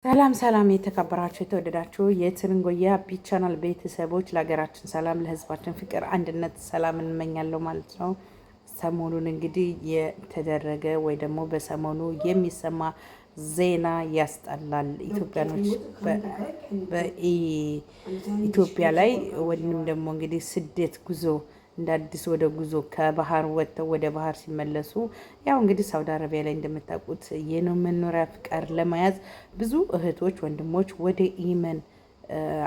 ሰላም የተከበራችሁ የተወደዳችሁ የትርንጎያ ቢት ቻናል ቤተሰቦች ለሀገራችን ሰላም ለሕዝባችን ፍቅር አንድነት ሰላም እንመኛለሁ ማለት ነው። ሰሞኑን እንግዲህ የተደረገ ወይ ደግሞ በሰሞኑ የሚሰማ ዜና ያስጠላል። ኢትዮጵያኖች በኢትዮጵያ ላይ ወይንም ደግሞ እንግዲህ ስደት ጉዞ እንደ አዲስ ወደ ጉዞ ከባህር ወጥተው ወደ ባህር ሲመለሱ ያው እንግዲህ ሳውዲ አረቢያ ላይ እንደምታውቁት የመኖሪያ ፍቃድ ለመያዝ ብዙ እህቶች ወንድሞች ወደ የመን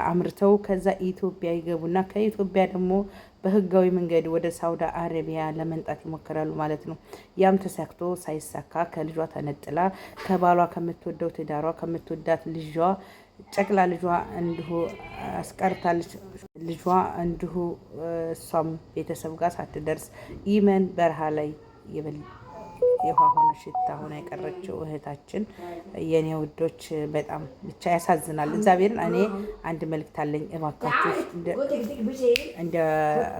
አምርተው ከዛ ኢትዮጵያ ይገቡና ከኢትዮጵያ ደግሞ በህጋዊ መንገድ ወደ ሳውዲ አረቢያ ለመንጣት ይሞክራሉ ማለት ነው። ያም ተሳክቶ ሳይሳካ ከልጇ ተነጥላ ከባሏ ከምትወደው ትዳሯ ከምትወዳት ልጇ ጨቅላ ልጇ እንዲሁ አስቀርታለች። ልጇ እንዲሁ እሷም ቤተሰብ ጋር ሳትደርስ የመን በረሃ ላይ የውሃ ሆነ ሽታ ሆነ የቀረችው እህታችን የኔ ውዶች በጣም ብቻ ያሳዝናል። እግዚአብሔርን እኔ አንድ መልእክት አለኝ። እባካችሁ እንደ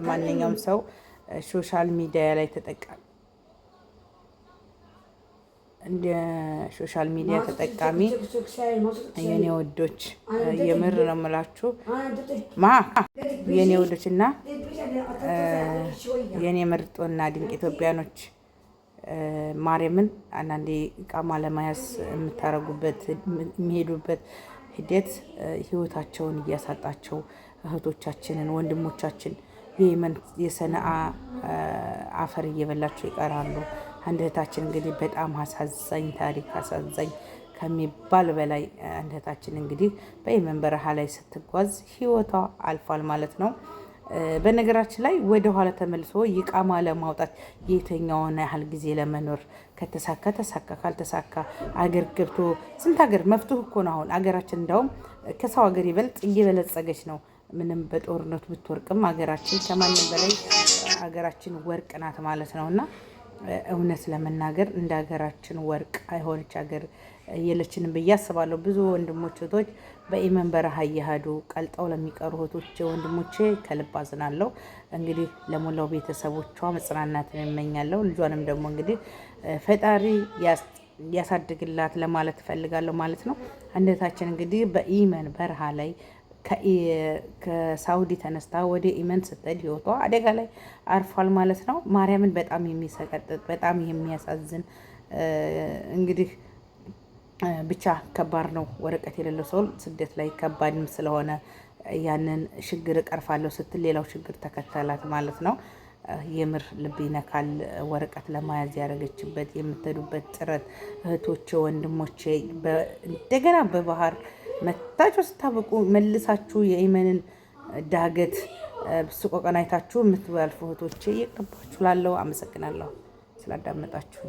ማንኛውም ሰው ሶሻል ሚዲያ ላይ ተጠቃሚ እንደ ሶሻል ሚዲያ ተጠቃሚ የኔ ወዶች የምር ነው የምላችሁ የኔ ወዶች እና የኔ ምርጦና ድንቅ ኢትዮጵያኖች ማርያምን አንዳንዴ እቃማ ለማያዝ የምታረጉበት የሚሄዱበት ሂደት ህይወታቸውን እያሳጣቸው እህቶቻችንን ወንድሞቻችን የየመን የሰነአ አፈር እየበላቸው ይቀራሉ። አንድ እህታችን እንግዲህ በጣም አሳዛኝ ታሪክ አሳዛኝ ከሚባል በላይ አንድ እህታችን እንግዲህ በየመን በረሃ ላይ ስትጓዝ ህይወቷ አልፏል ማለት ነው። በነገራችን ላይ ወደ ኋላ ተመልሶ ይቃማ ለማውጣት የተኛውን ያህል ጊዜ ለመኖር ከተሳካ ተሳካ ካልተሳካ አገር ገብቶ ስንት ሀገር መፍቱህ እኮ ነው። አሁን አገራችን እንዳውም ከሰው ሀገር ይበልጥ እየበለጸገች ነው። ምንም በጦርነቱ ብትወርቅም ሀገራችን ከማንም በላይ ሀገራችን ወርቅ ናት ማለት ነውና እውነት ለመናገር እንደ ሀገራችን ወርቅ አይሆንች ሀገር የለችንም ብዬ አስባለሁ። ብዙ ወንድሞች እህቶች በየመን በረሃ እየሄዱ ቀልጠው ለሚቀሩ እህቶች ወንድሞቼ ከልብ አዝናለሁ። እንግዲህ ለሞላው ቤተሰቦቿ መጽናናትን እመኛለሁ። ልጇንም ደግሞ እንግዲህ ፈጣሪ ያሳድግላት ለማለት እፈልጋለሁ ማለት ነው። አንደታችን እንግዲህ በየመን በረሃ ላይ ከሳውዲ ተነስታ ወደ የመን ስትሄድ ህይወቷ አደጋ ላይ አርፏል ማለት ነው። ማርያምን በጣም የሚሰቀጥጥ በጣም የሚያሳዝን እንግዲህ ብቻ ከባድ ነው። ወረቀት የሌለው ሰው ስደት ላይ ከባድም ስለሆነ ያንን ችግር እቀርፋለሁ ስትል ሌላው ችግር ተከተላት ማለት ነው። የምር ልብ ይነካል። ወረቀት ለመያዝ ያደረገችበት የምትሄዱበት ጥረት እህቶቼ ወንድሞቼ እንደገና በባህር መታችሁ ስታበቁ መልሳችሁ የየመንን ዳገት ስቆቀን አይታችሁ የምትባልፉ እህቶቼ ይቅርባችሁ። ላለው አመሰግናለሁ ስላዳመጣችሁ።